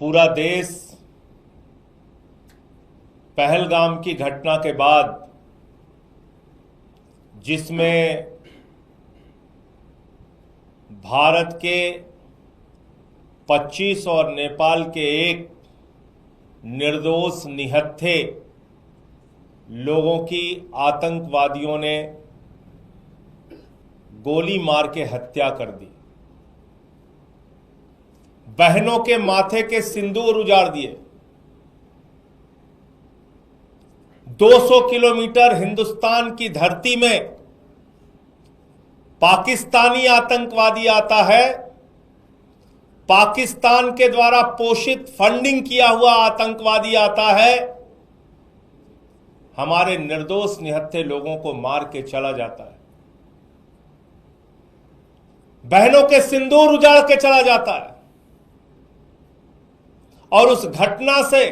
पूरा देश पहलगाम की घटना के बाद, जिसमें भारत के 25 और नेपाल के एक निर्दोष निहत्थे लोगों की आतंकवादियों ने गोली मार के हत्या कर दी, बहनों के माथे के सिंदूर उजाड़ दिए, 200 किलोमीटर हिंदुस्तान की धरती में पाकिस्तानी आतंकवादी आता है, पाकिस्तान के द्वारा पोषित फंडिंग किया हुआ आतंकवादी आता है, हमारे निर्दोष निहत्थे लोगों को मार के चला जाता है, बहनों के सिंदूर उजाड़ के चला जाता है। और उस घटना से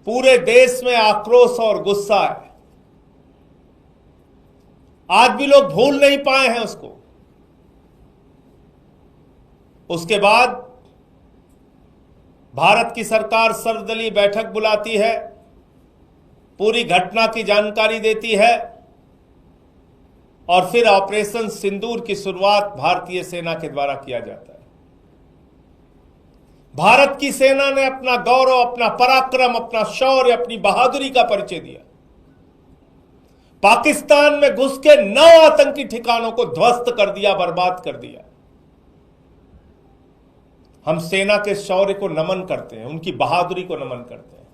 पूरे देश में आक्रोश और गुस्सा है। आज भी लोग भूल नहीं पाए हैं उसको। उसके बाद भारत की सरकार सर्वदलीय बैठक बुलाती है, पूरी घटना की जानकारी देती है और फिर ऑपरेशन सिंदूर की शुरुआत भारतीय सेना के द्वारा किया जाता है। भारत की सेना ने अपना गौरव, अपना पराक्रम, अपना शौर्य, अपनी बहादुरी का परिचय दिया। पाकिस्तान में घुस के 9 आतंकी ठिकानों को ध्वस्त कर दिया, बर्बाद कर दिया। हम सेना के शौर्य को नमन करते हैं, उनकी बहादुरी को नमन करते हैं।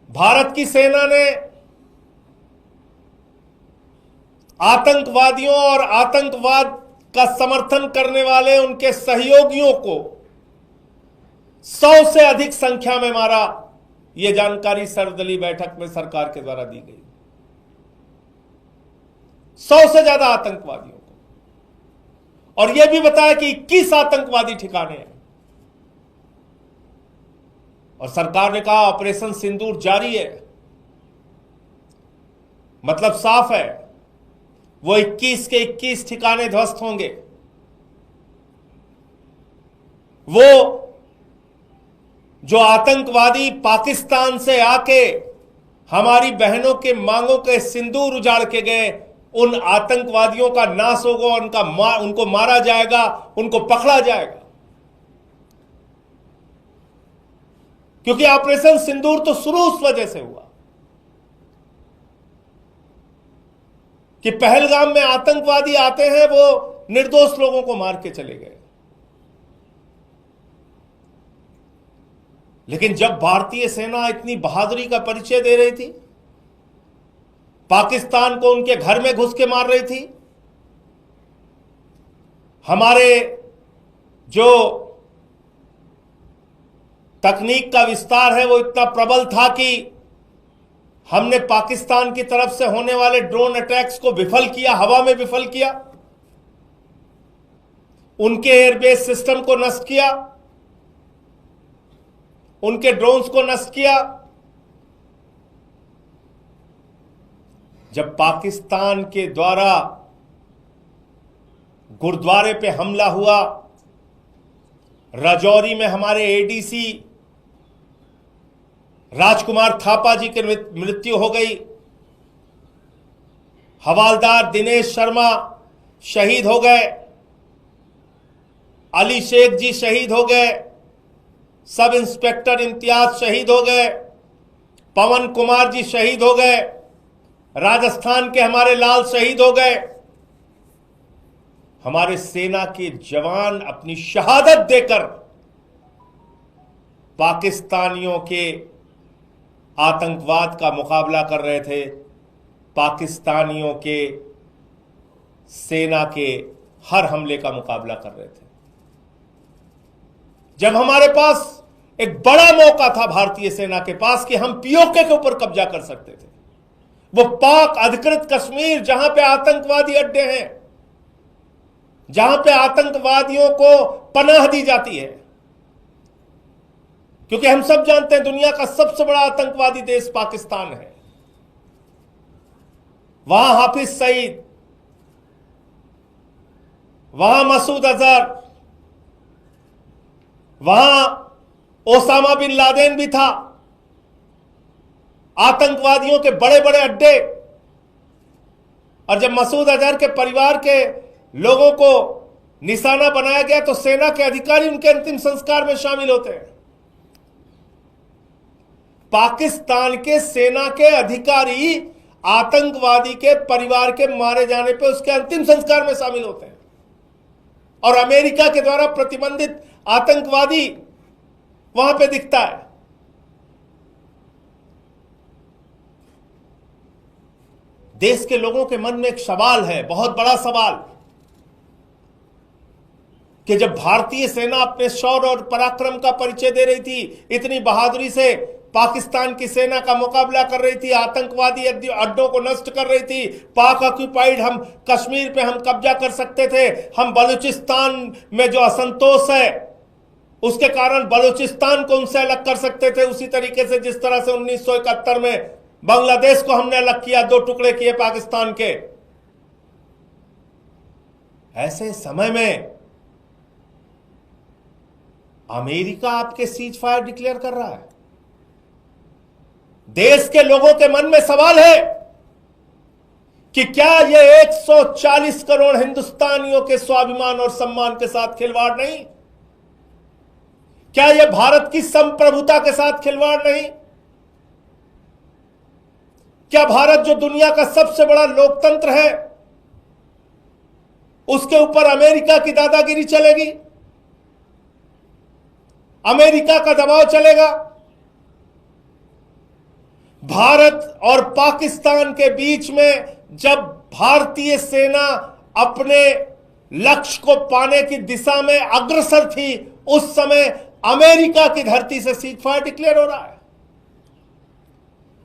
भारत की सेना ने आतंकवादियों और आतंकवाद का समर्थन करने वाले उनके सहयोगियों को 100 से अधिक संख्या में मारा। यह जानकारी सर्वदलीय बैठक में सरकार के द्वारा दी गई। 100 से ज्यादा आतंकवादियों को, और यह भी बताया कि 21 आतंकवादी ठिकाने हैं। और सरकार ने कहा ऑपरेशन सिंदूर जारी है। मतलब साफ है, वो 21 के 21 ठिकाने ध्वस्त होंगे। वो जो आतंकवादी पाकिस्तान से आके हमारी बहनों के मांगों के सिंदूर उजाड़ के गए, उन आतंकवादियों का नाश होगा, उनको मारा जाएगा, उनको पकड़ा जाएगा। क्योंकि ऑपरेशन सिंदूर तो शुरू उस वजह से हुआ कि पहलगाम में आतंकवादी आते हैं, वो निर्दोष लोगों को मार के चले गए। लेकिन जब भारतीय सेना इतनी बहादुरी का परिचय दे रही थी, पाकिस्तान को उनके घर में घुस के मार रही थी, हमारे जो तकनीक का विस्तार है वो इतना प्रबल था कि हमने पाकिस्तान की तरफ से होने वाले ड्रोन अटैक्स को विफल किया, हवा में विफल किया, उनके एयरबेस सिस्टम को नष्ट किया, उनके ड्रोन्स को नष्ट किया। जब पाकिस्तान के द्वारा गुरुद्वारे पे हमला हुआ, राजौरी में हमारे एडीसी राजकुमार थापा जी की मृत्यु हो गई, हवालदार दिनेश शर्मा शहीद हो गए, अली शेख जी शहीद हो गए, सब इंस्पेक्टर इम्तियाज शहीद हो गए, पवन कुमार जी शहीद हो गए, राजस्थान के हमारे लाल शहीद हो गए। हमारे सेना के जवान अपनी शहादत देकर पाकिस्तानियों के आतंकवाद का मुकाबला कर रहे थे, पाकिस्तानियों के सेना के हर हमले का मुकाबला कर रहे थे। जब हमारे पास एक बड़ा मौका था भारतीय सेना के पास कि हम पीओके के ऊपर कब्जा कर सकते थे, वो पाक अधिकृत कश्मीर जहां पे आतंकवादी अड्डे हैं, जहां पे आतंकवादियों को पनाह दी जाती है, क्योंकि हम सब जानते हैं दुनिया का सबसे बड़ा आतंकवादी देश पाकिस्तान है। वहां हाफिज सईद, वहां मसूद अजहर, वहां ओसामा बिन लादेन भी था, आतंकवादियों के बड़े बड़े अड्डे। और जब मसूद अजहर के परिवार के लोगों को निशाना बनाया गया तो सेना के अधिकारी उनके अंतिम संस्कार में शामिल होते हैं। पाकिस्तान के सेना के अधिकारी आतंकवादी के परिवार के मारे जाने पे उसके अंतिम संस्कार में शामिल होते हैं। और अमेरिका के द्वारा प्रतिबंधित आतंकवादी वहां पे दिखता है। देश के लोगों के मन में एक सवाल है, बहुत बड़ा सवाल, कि जब भारतीय सेना अपने शौर्य और पराक्रम का परिचय दे रही थी, इतनी बहादुरी से पाकिस्तान की सेना का मुकाबला कर रही थी, आतंकवादी अड्डों को नष्ट कर रही थी, पाक ऑक्यूपाइड हम कश्मीर पे हम कब्जा कर सकते थे, हम बलूचिस्तान में जो असंतोष है उसके कारण बलूचिस्तान को उनसे अलग कर सकते थे, उसी तरीके से जिस तरह से 1971 में बांग्लादेश को हमने अलग किया, 2 टुकड़े किए पाकिस्तान के। ऐसे समय में अमेरिका आपके सीज फायर डिक्लेयर कर रहा है। देश के लोगों के मन में सवाल है कि क्या यह 140 करोड़ हिंदुस्तानियों के स्वाभिमान और सम्मान के साथ खिलवाड़ नहीं? क्या यह भारत की संप्रभुता के साथ खिलवाड़ नहीं? क्या भारत जो दुनिया का सबसे बड़ा लोकतंत्र है उसके ऊपर अमेरिका की दादागिरी चलेगी? अमेरिका का दबाव चलेगा? भारत और पाकिस्तान के बीच में जब भारतीय सेना अपने लक्ष्य को पाने की दिशा में अग्रसर थी, उस समय अमेरिका की धरती से सीज फायर डिक्लेयर हो रहा है।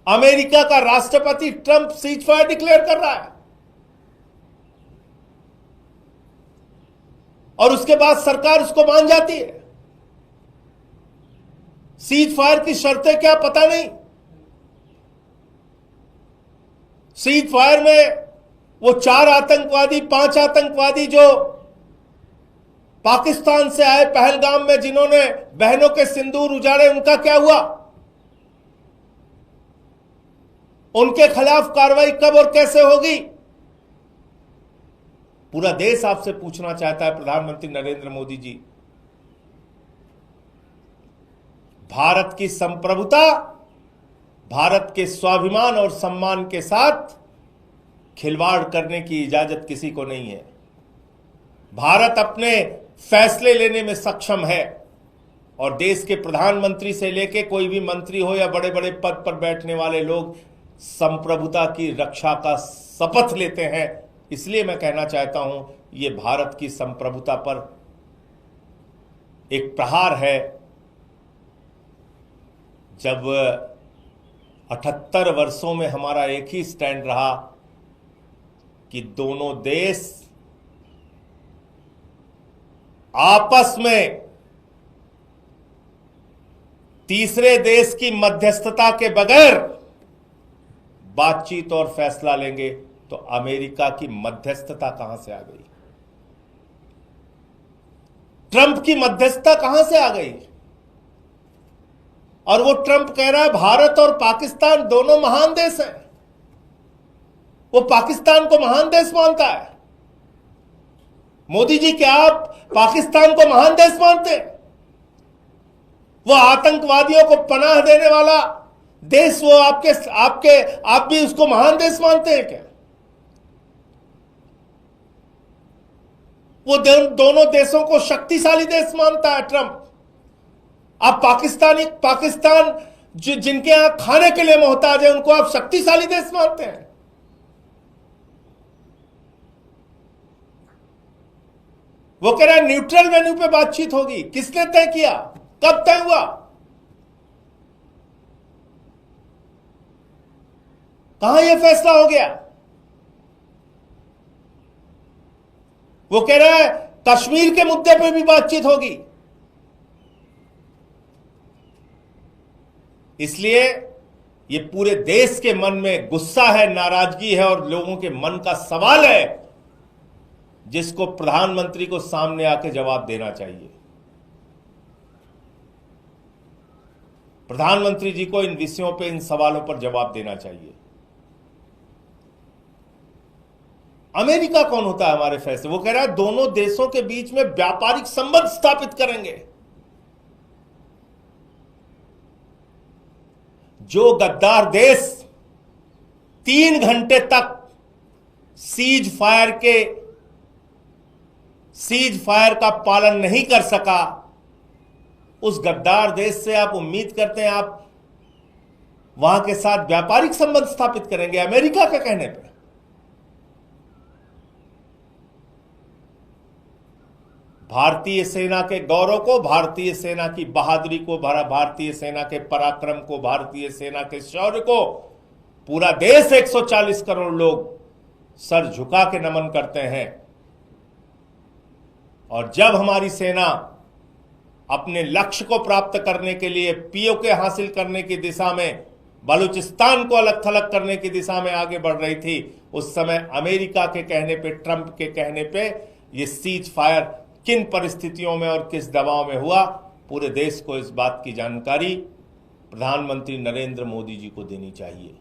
अमेरिका का राष्ट्रपति ट्रंप सीज फायर डिक्लेयर कर रहा है और उसके बाद सरकार उसको मान जाती है। सीज फायर की शर्तें क्या पता नहीं। सीज फायर में वो 4 आतंकवादी 5 आतंकवादी जो पाकिस्तान से आए पहलगाम में, जिन्होंने बहनों के सिंदूर उजाड़े, उनका क्या हुआ? उनके खिलाफ कार्रवाई कब और कैसे होगी? पूरा देश आपसे पूछना चाहता है, प्रधानमंत्री नरेंद्र मोदी जी। भारत की संप्रभुता, भारत के स्वाभिमान और सम्मान के साथ खिलवाड़ करने की इजाजत किसी को नहीं है। भारत अपने फैसले लेने में सक्षम है और देश के प्रधानमंत्री से लेके कोई भी मंत्री हो या बड़े बड़े पद पर बैठने वाले लोग संप्रभुता की रक्षा का शपथ लेते हैं। इसलिए मैं कहना चाहता हूं, यह भारत की संप्रभुता पर एक प्रहार है। जब 78 वर्षों में हमारा एक ही स्टैंड रहा कि दोनों देश आपस में तीसरे देश की मध्यस्थता के बगैर बातचीत और फैसला लेंगे, तो अमेरिका की मध्यस्थता कहां से आ गई? ट्रंप की मध्यस्थता कहां से आ गई? और वो ट्रंप कह रहा है भारत और पाकिस्तान दोनों महान देश हैं। वो पाकिस्तान को महान देश मानता है। मोदी जी, क्या आप पाकिस्तान को महान देश मानते हैं? वो आतंकवादियों को पनाह देने वाला देश, वो आप भी उसको महान देश मानते हैं क्या? वो दोनों देशों को शक्तिशाली देश मानता है ट्रंप। आप पाकिस्तान जिनके यहां खाने के लिए मोहताज है, उनको आप शक्तिशाली देश मानते हैं। वो कह रहा है न्यूट्रल वेन्यू पे बातचीत होगी। किसने तय किया? कब तय हुआ? कहां यह फैसला हो गया? वो कह रहा है कश्मीर के मुद्दे पे भी बातचीत होगी। इसलिए ये पूरे देश के मन में गुस्सा है, नाराजगी है और लोगों के मन का सवाल है जिसको प्रधानमंत्री को सामने आके जवाब देना चाहिए। प्रधानमंत्री जी को इन विषयों पे, इन सवालों पर जवाब देना चाहिए। अमेरिका कौन होता है हमारे फैसले? वो कह रहा है दोनों देशों के बीच में व्यापारिक संबंध स्थापित करेंगे। जो गद्दार देश 3 घंटे तक सीज फायर का पालन नहीं कर सका, उस गद्दार देश से आप उम्मीद करते हैं आप वहां के साथ व्यापारिक संबंध स्थापित करेंगे अमेरिका के कहने पर? भारतीय सेना के गौरव को, भारतीय सेना की बहादुरी को, भारतीय सेना के पराक्रम को, भारतीय सेना के शौर्य को पूरा देश 140 करोड़ लोग सर झुका के नमन करते हैं। और जब हमारी सेना अपने लक्ष्य को प्राप्त करने के लिए पीओके हासिल करने की दिशा में, बलूचिस्तान को अलग थलग करने की दिशा में आगे बढ़ रही थी, उस समय अमेरिका के कहने पे, ट्रंप के कहने पे ये सीज फायर किन परिस्थितियों में और किस दबाव में हुआ, पूरे देश को इस बात की जानकारी प्रधानमंत्री नरेंद्र मोदी जी को देनी चाहिए।